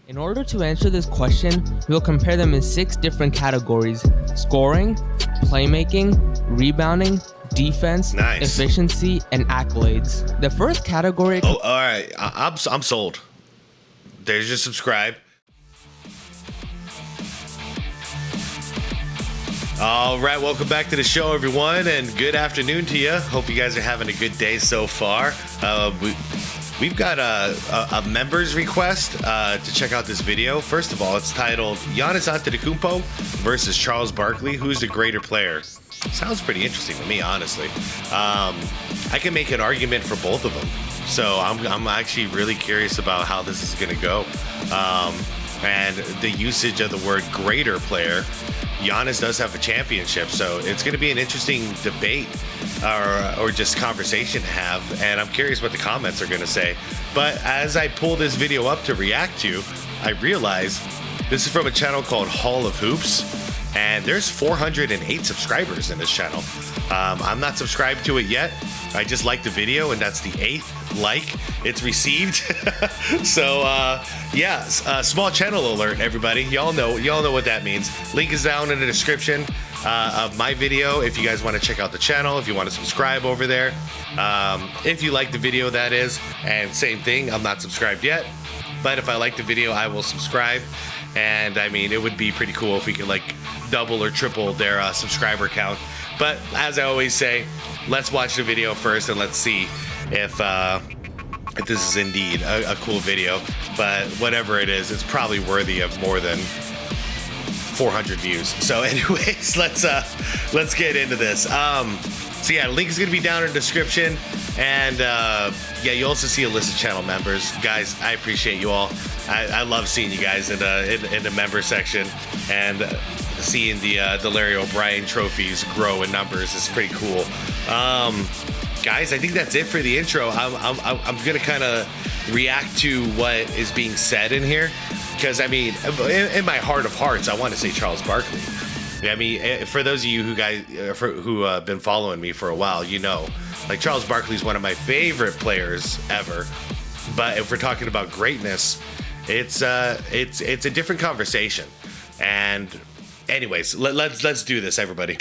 In order to answer this question, we'll compare them in 6 different categories: scoring, playmaking, rebounding, defense, efficiency, and accolades. The first category... Oh, all right. I'm sold. There's your subscribe. All right, welcome back to the show, everyone, and good afternoon to you. Hope you guys are having a good day so far. We've got a members request to check out this video. First of all, it's titled Giannis Antetokounmpo versus Charles Barkley. Who's the greater player? Sounds pretty interesting to me, honestly. I can make an argument for both of them. So I'm actually really curious about how this is going to go. And the usage of the word greater player. Giannis does have a championship, so it's going to be an interesting debate or just conversation to have, and I'm curious what the comments are going to say. But as I pull this video up to react to, I realize this is from a channel called Hall of Hoops, and there's 408 subscribers in this channel. I'm not subscribed to it yet. I just liked the video, and that's the 8th like it's received. So yeah, small channel alert, everybody. Y'all know what that means. Link is down in the description of my video if you guys want to check out the channel, if you want to subscribe over there. If you like the video, that is. And same thing, I'm not subscribed yet, but if I like the video, I will subscribe. And I mean, it would be pretty cool if we could like double or triple their subscriber count. But as I always say, let's watch the video first and let's see if this is indeed a cool video. But whatever it is, it's probably worthy of more than 400 views. So anyways, let's get into this. So yeah, link is gonna be down in the description, and yeah, you also see a list of channel members. Guys, I appreciate you all. I love seeing you guys in the member section, and seeing the Larry O'Brien trophies grow in numbers is pretty cool. Guys, I think that's it for the intro. I'm gonna kind of react to what is being said in here, because I mean, in my heart of hearts, I want to say Charles Barkley. I mean, for those of you who have been following me for a while, you know, like Charles Barkley is one of my favorite players ever. But if we're talking about greatness, it's a different conversation. And anyways, let's do this, everybody.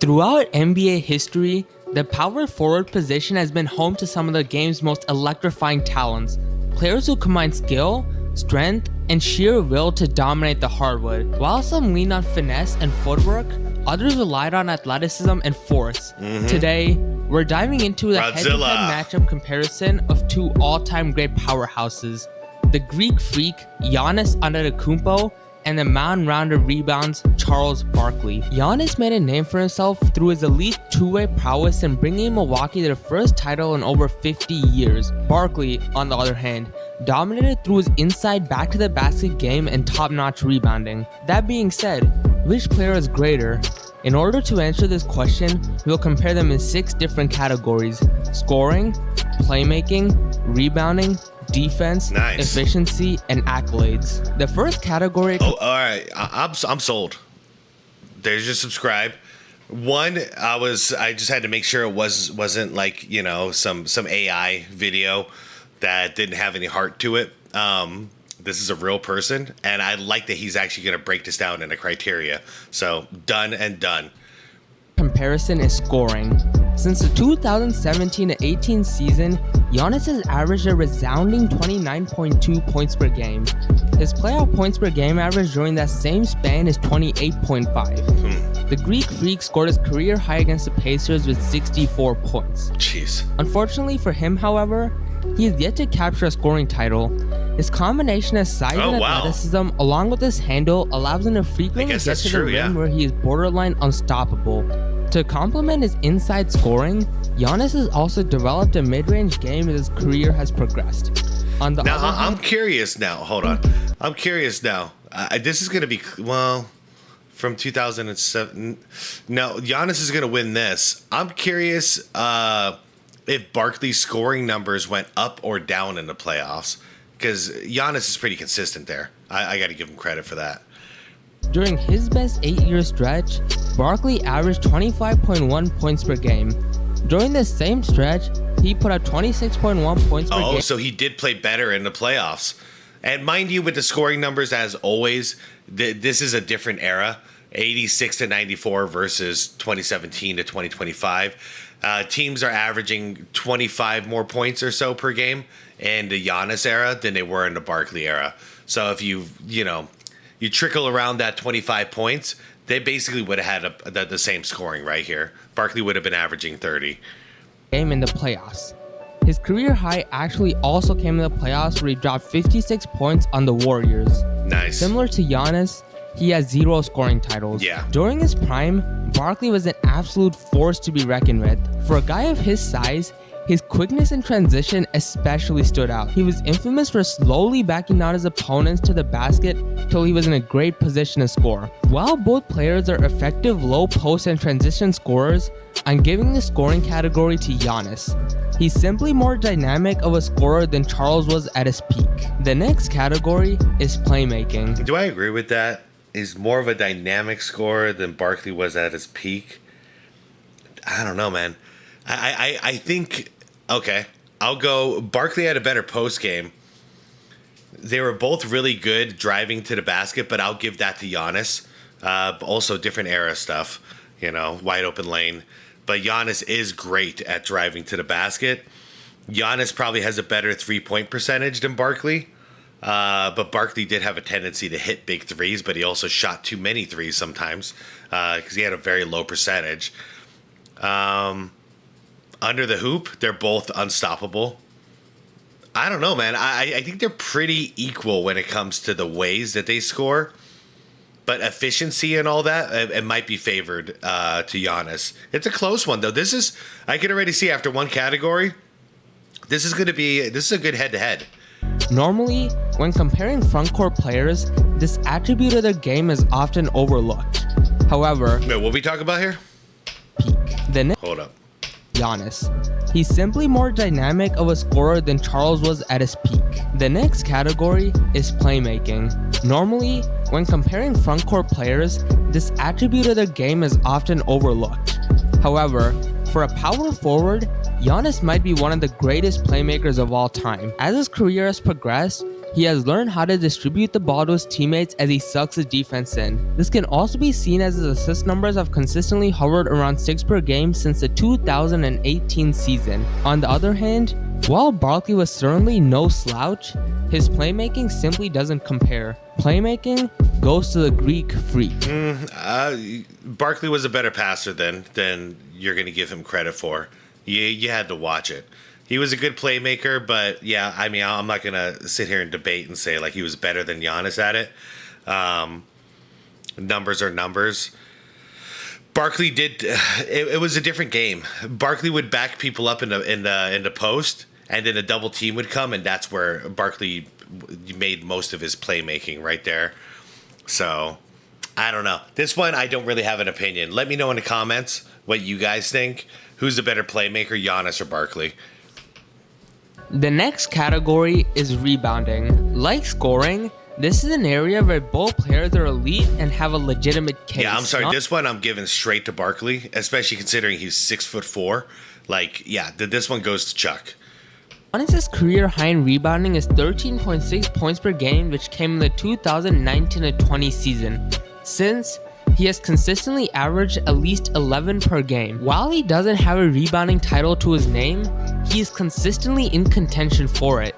Throughout NBA history, the power forward position has been home to some of the game's most electrifying talents. Players who combine skill, strength, and sheer will to dominate the hardwood. While some lean on finesse and footwork, others relied on athleticism and force. Today, we're diving into the head-to-head matchup comparison of 2 all-time great powerhouses, the Greek freak Giannis Antetokounmpo and the mound-rounder rebounds Charles Barkley. Giannis made a name for himself through his elite two-way prowess in bringing Milwaukee their first title in over 50 years. Barkley, on the other hand, dominated through his inside back-to-the-basket game and top-notch rebounding. That being said, which player is greater? In order to answer this question, we'll compare them in 6 different categories: scoring, playmaking, rebounding, defense, efficiency, and accolades. The first category... Oh, all right. I'm sold. There's your subscribe. One, I just had to make sure it wasn't like, you know, some AI video that didn't have any heart to it. This is a real person, and I like that he's actually going to break this down into criteria. So done and done. Comparison is scoring. Since the 2017-18 season, Giannis has averaged a resounding 29.2 points per game. His playoff points per game average during that same span is 28.5. The Greek freak scored his career high against the Pacers with 64 points. Jeez. Unfortunately for him, however, he is yet to capture a scoring title. His combination of size and athleticism, along with his handle, allows him to frequently get to the rim where he is borderline unstoppable. To complement his inside scoring, Giannis has also developed a mid-range game as his career has progressed. On the other hand, I'm curious now. Hold on. I'm curious now. This is going to be, well, from 2007. No, Giannis is going to win this. I'm curious if Barkley's scoring numbers went up or down in the playoffs, because Giannis is pretty consistent there. I got to give him credit for that. During his best 8-year stretch, Barkley averaged 25.1 points per game. During this same stretch, he put up 26.1 points per game. Oh, so he did play better in the playoffs. And mind you, with the scoring numbers, as always, this is a different era. 86 to 94 versus 2017 to 2025. Teams are averaging 25 more points or so per game in the Giannis era than they were in the Barkley era. So if you trickle around that 25 points, they basically would have had the same scoring right here. Barkley would have been averaging 30. Game in the playoffs. His career high actually also came in the playoffs where he dropped 56 points on the Warriors. Nice. Similar to Giannis, he has 0 scoring titles. Yeah. During his prime, Barkley was an absolute force to be reckoned with. For a guy of his size, his quickness in transition especially stood out. He was infamous for slowly backing out his opponents to the basket till he was in a great position to score. While both players are effective low post and transition scorers, I'm giving the scoring category to Giannis. He's simply more dynamic of a scorer than Charles was at his peak. The next category is playmaking. Do I agree with that? He's more of a dynamic scorer than Barkley was at his peak. I don't know, man. I think, okay, I'll go. Barkley had a better post game. They were both really good driving to the basket, but I'll give that to Giannis. Also, different era stuff, wide open lane. But Giannis is great at driving to the basket. Giannis probably has a better 3-point percentage than Barkley. But Barkley did have a tendency to hit big threes, but he also shot too many threes sometimes because he had a very low percentage. Under the hoop, they're both unstoppable. I don't know, man. I think they're pretty equal when it comes to the ways that they score. But efficiency and all that, it might be favored to Giannis. It's a close one, though. I can already see after one category, this is a good head-to-head. Normally, when comparing frontcourt players, this attribute of their game is often overlooked. However, Wait, what we talk about here? Peak. Hold up. Giannis. He's simply more dynamic of a scorer than Charles was at his peak. The next category is playmaking. Normally, when comparing frontcourt players, this attribute of their game is often overlooked. However, for a power forward, Giannis might be one of the greatest playmakers of all time. As his career has progressed, he has learned how to distribute the ball to his teammates as he sucks his defense in. This can also be seen as his assist numbers have consistently hovered around 6 per game since the 2018 season. On the other hand, while Barkley was certainly no slouch, his playmaking simply doesn't compare. Playmaking goes to the Greek freak. Barkley was a better passer than you're going to give him credit for. You had to watch it. He was a good playmaker, but yeah, I mean, I'm not going to sit here and debate and say like he was better than Giannis at it. Numbers are numbers. Barkley did. It was a different game. Barkley would back people up in the post, and then a double team would come, and that's where Barkley made most of his playmaking right there. So I don't know. This one, I don't really have an opinion. Let me know in the comments what you guys think. Who's the better playmaker, Giannis or Barkley? The next category is rebounding. Like scoring, this is an area where both players are elite and have a legitimate case. Yeah, I'm sorry. This one I'm giving straight to Barkley, especially considering he's 6'4". Like, yeah, this one goes to Chuck. Giannis' career high in rebounding is 13.6 points per game, which came in the 2019-20 season. Since he has consistently averaged at least 11 per game. While he doesn't have a rebounding title to his name, he is consistently in contention for it.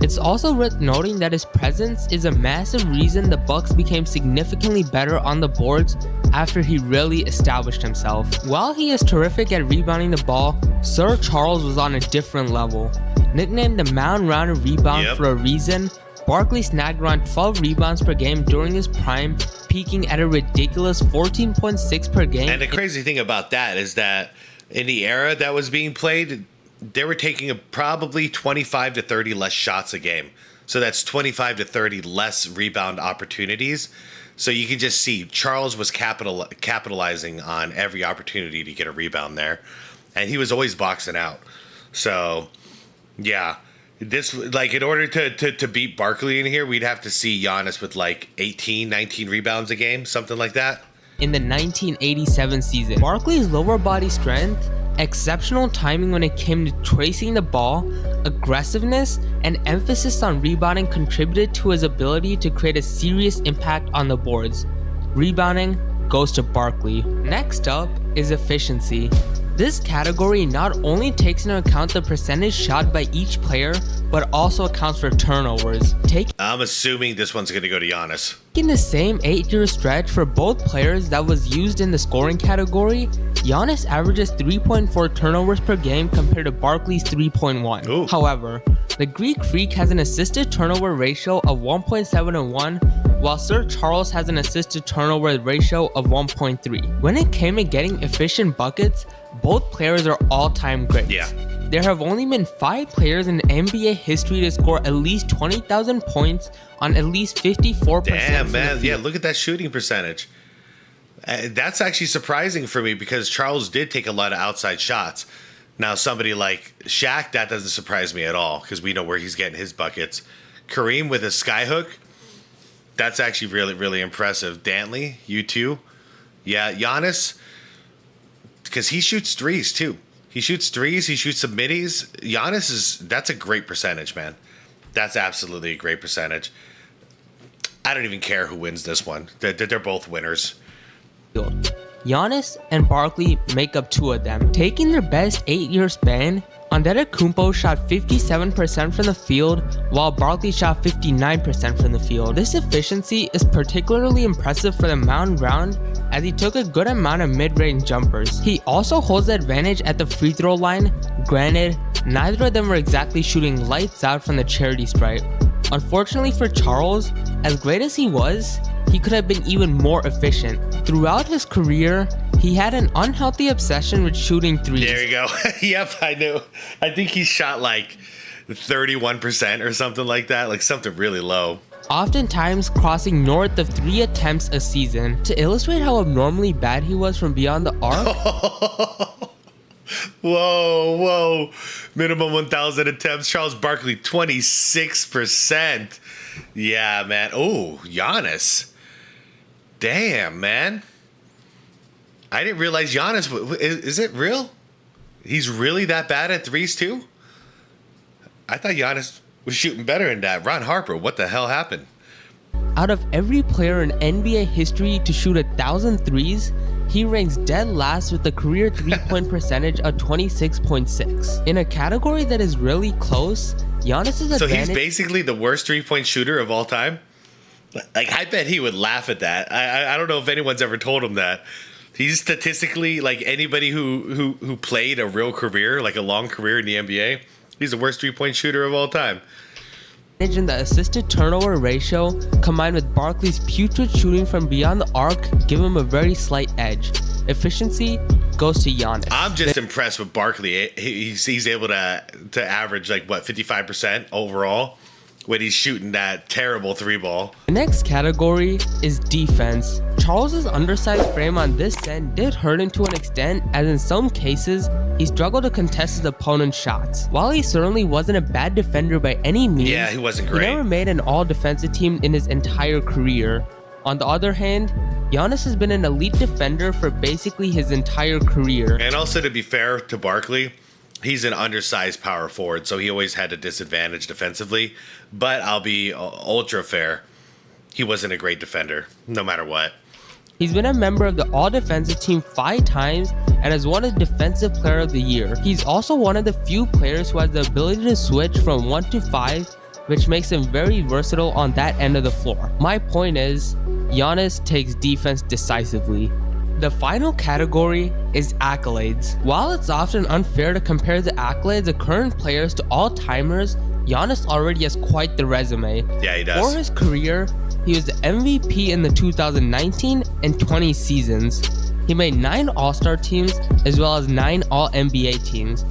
It's also worth noting that his presence is a massive reason the Bucks became significantly better on the boards after he really established himself. While he is terrific at rebounding the ball, Sir Charles was on a different level. Nicknamed the Mound Rounder Rebound for a reason, Barkley snagged around 12 rebounds per game during his prime, peaking at a ridiculous 14.6 per game. And the crazy thing about that is that in the era that was being played, they were taking probably 25 to 30 less shots a game. So that's 25 to 30 less rebound opportunities. So you can just see Charles was capitalizing on every opportunity to get a rebound there. And he was always boxing out. So, yeah. This, like, in order to beat Barkley in here, we'd have to see Giannis with like 18, 19 rebounds a game, something like that. In the 1987 season, Barkley's lower body strength exceptional timing when it came to tracing the ball, aggressiveness, and emphasis on rebounding contributed to his ability to create a serious impact on the boards. Rebounding goes to Barkley. Next up is efficiency. This category not only takes into account the percentage shot by each player, but also accounts for turnovers. I'm assuming this one's going to go to Giannis. Taking the same 8-year stretch for both players that was used in the scoring category, Giannis averages 3.4 turnovers per game compared to Barkley's 3.1. However, the Greek Freak has an assisted turnover ratio of 1.7-1, while Sir Charles has an assisted turnover ratio of 1.3. When it came to getting efficient buckets, both players are all-time greats. Yeah. There have only been 5 players in NBA history to score at least 20,000 points on at least 54%. Damn, man. Yeah, look at that shooting percentage. That's actually surprising for me because Charles did take a lot of outside shots. Now, somebody like Shaq, that doesn't surprise me at all because we know where he's getting his buckets. Kareem with a skyhook, that's actually really, really impressive. Dantley, you too. Yeah, Giannis, because he shoots threes too. He shoots threes, he shoots some middies. Giannis that's a great percentage, man. That's absolutely a great percentage. I don't even care who wins this one. They're both winners. Giannis and Barkley make up 2 of them. Taking their best 8-year span, Antetokounmpo shot 57% from the field, while Barkley shot 59% from the field. This efficiency is particularly impressive for the mountain round, as he took a good amount of mid-range jumpers. He also holds the advantage at the free throw line. Granted, neither of them were exactly shooting lights out from the charity stripe. Unfortunately for Charles, as great as he was, he could have been even more efficient. Throughout his career, he had an unhealthy obsession with shooting threes. There you go. Yep, I knew. I think he shot like 31% or something like that, like something really low. Oftentimes crossing north of 3 attempts a season. To illustrate how abnormally bad he was from beyond the arc, Whoa. Minimum 1,000 attempts. Charles Barkley, 26%. Yeah, man. Oh, Giannis. Damn, man. I didn't realize Giannis, is it real? He's really that bad at threes too? I thought Giannis was shooting better than that. Ron Harper, what the hell happened? Out of every player in NBA history to shoot 1,000 threes, he ranks dead last with a career 3-point percentage of 26.6. In a category that is really close, Giannis' advantage... So he's basically the worst 3-point shooter of all time? Like, I bet he would laugh at that. I don't know if anyone's ever told him that. He's statistically, like anybody who played a real career, like a long career in the NBA, he's the worst 3-point shooter of all time. In the assisted turnover ratio, combined with Barkley's putrid shooting from beyond the arc, give him a very slight edge. Efficiency goes to Giannis. I'm just impressed with Barkley. He's able to average like what, 55% overall when he's shooting that terrible 3-ball. The next category is defense. Charles's undersized frame on this end did hurt him to an extent, as in some cases, he struggled to contest his opponent's shots. While he certainly wasn't a bad defender by any means, yeah, he wasn't great. He never made an all-defensive team in his entire career. On the other hand, Giannis has been an elite defender for basically his entire career. And also, to be fair to Barkley, he's an undersized power forward, so he always had a disadvantage defensively. But I'll be ultra fair. He wasn't a great defender, no matter what. He's been a member of the All-Defensive Team 5 times and has won a Defensive Player of the Year. He's also one of the few players who has the ability to switch from 1 to 5, which makes him very versatile on that end of the floor. My point is, Giannis takes defense decisively. The final category is accolades. While it's often unfair to compare the accolades of current players to all-timers, Giannis already has quite the resume. Yeah, he does. For his career, he was the MVP in the 2019 and 20 seasons. He made 9 All-Star teams as well as 9 All-NBA teams.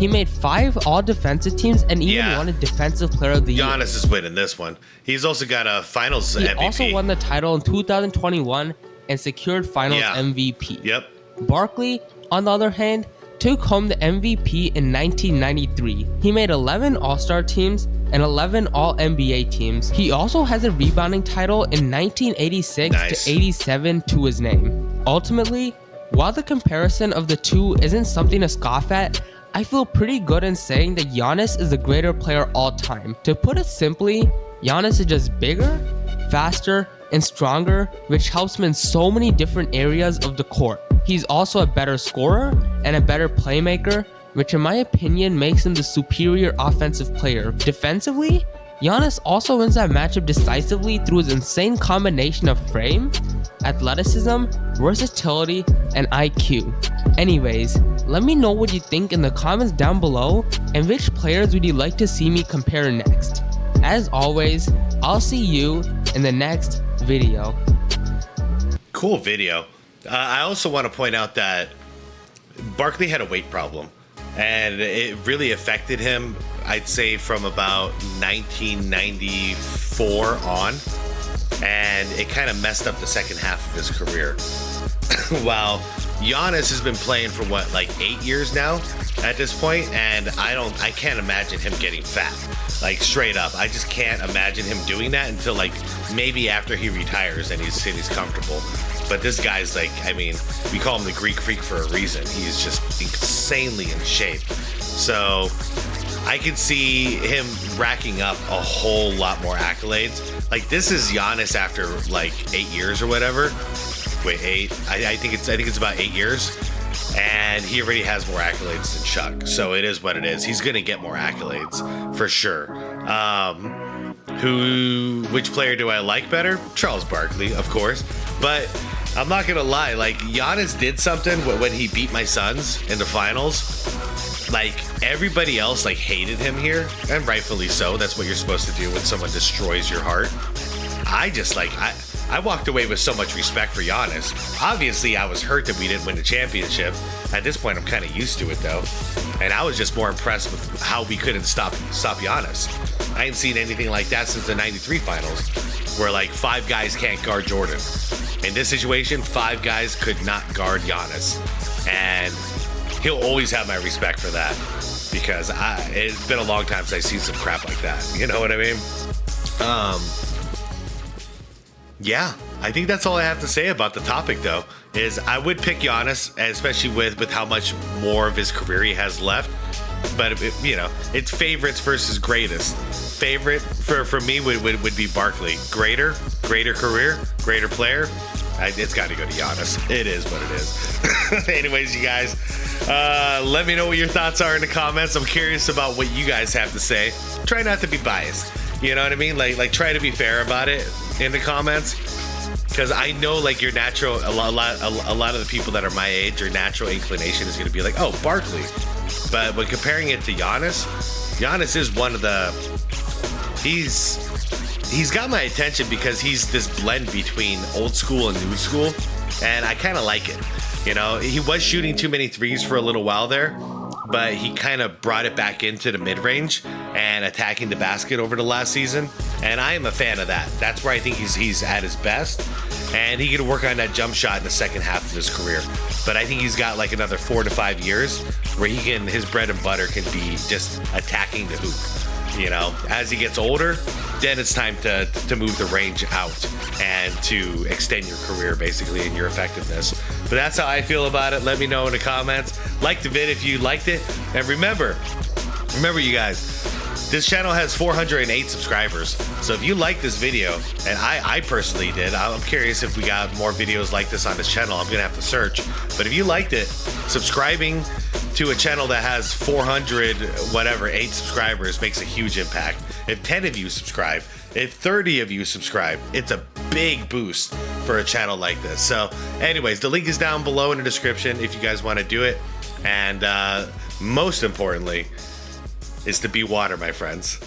He made 5 All-Defensive teams and even won a Defensive Player of the Year. Giannis is winning this one. He's also got a Finals MVP. He also won the title in 2021 and secured Finals MVP. Yep. Barkley, on the other hand, took home the MVP in 1993. He made 11 All-Star teams and 11 All-NBA teams. He also has a rebounding title in 1986 to 87 to his name. Ultimately, While the comparison of the two isn't something to scoff at, I feel pretty good in saying that Giannis is the greater player all time. To put it simply, Giannis is just bigger, faster, and stronger, which helps him in so many different areas of the court. He's also a better scorer and a better playmaker, which in my opinion makes him the superior offensive player. Defensively, Giannis also wins that matchup decisively through his insane combination of frame, athleticism, versatility, and IQ. Anyways, let me know what you think in the comments down below, and which players would you like to see me compare next. As always, I'll see you in the next video. Cool video. I also want to point out that Barkley had a weight problem, and it really affected him, I'd say, from about 1994 on, and it kind of messed up the second half of his career. While Giannis has been playing for what, like 8 years now at this point, and I can't imagine him getting fat. Like, straight up, I just can't imagine him doing that until like maybe after he retires and he's comfortable. But this guy's like, I mean, we call him the Greek Freak for a reason. He's just insanely in shape. So I could see him racking up a whole lot more accolades. Like, this is Giannis after like 8 years or whatever. Wait, 8? I think it's about 8 years, and he already has more accolades than Chuck. So it is what it is. He's gonna get more accolades for sure. Which player do I like better? Charles Barkley, of course. But I'm not gonna lie, like, Giannis did something when he beat my Suns in the finals. Like, everybody else like hated him here, and rightfully so. That's what you're supposed to do when someone destroys your heart. I walked away with so much respect for Giannis. Obviously, I was hurt that we didn't win the championship. At this point, I'm kind of used to it, though. And I was just more impressed with how we couldn't stop Giannis. I ain't seen anything like that since the 93 finals, where like 5 guys can't guard Jordan. In this situation, 5 guys could not guard Giannis. And he'll always have my respect for that, because it's been a long time since I've seen some crap like that. You know what I mean? Yeah, I think that's all I have to say about the topic, though, is I would pick Giannis, especially with how much more of his career he has left. But, it's favorites versus greatest. Favorite for me would be Barkley. Greater career, greater player. It's got to go to Giannis. It is what it is. Anyways, you guys, let me know what your thoughts are in the comments. I'm curious about what you guys have to say. Try not to be biased. You know what I mean? Like try to be fair about it in the comments, because I know like your natural, a lot of the people that are my age, your natural inclination is going to be like, oh, Barkley. But when comparing it to Giannis is one of the, he's got my attention because he's this blend between old school and new school, and I kind of like it. You know, he was shooting too many threes for a little while there, but he kind of brought it back into the mid-range and attacking the basket over the last season, and I am a fan of that. That's where I think he's at his best, and he can work on that jump shot in the second half of his career. But I think he's got like another 4 to 5 years where his bread and butter can be just attacking the hoop. You know, as he gets older, then it's time to move the range out and to extend your career, basically, and your effectiveness. But that's how I feel about it. Let me know in the comments. Like the vid if you liked it. And remember, you guys, this channel has 408 subscribers. So if you like this video, and I personally did, I'm curious if we got more videos like this on this channel. I'm going to have to search. But if you liked it, subscribing to a channel that has 8 subscribers makes a huge impact. If 10 of you subscribe, if 30 of you subscribe, it's a big boost for a channel like this. So anyways, the link is down below in the description if you guys want to do it. And most importantly is to be water, my friends.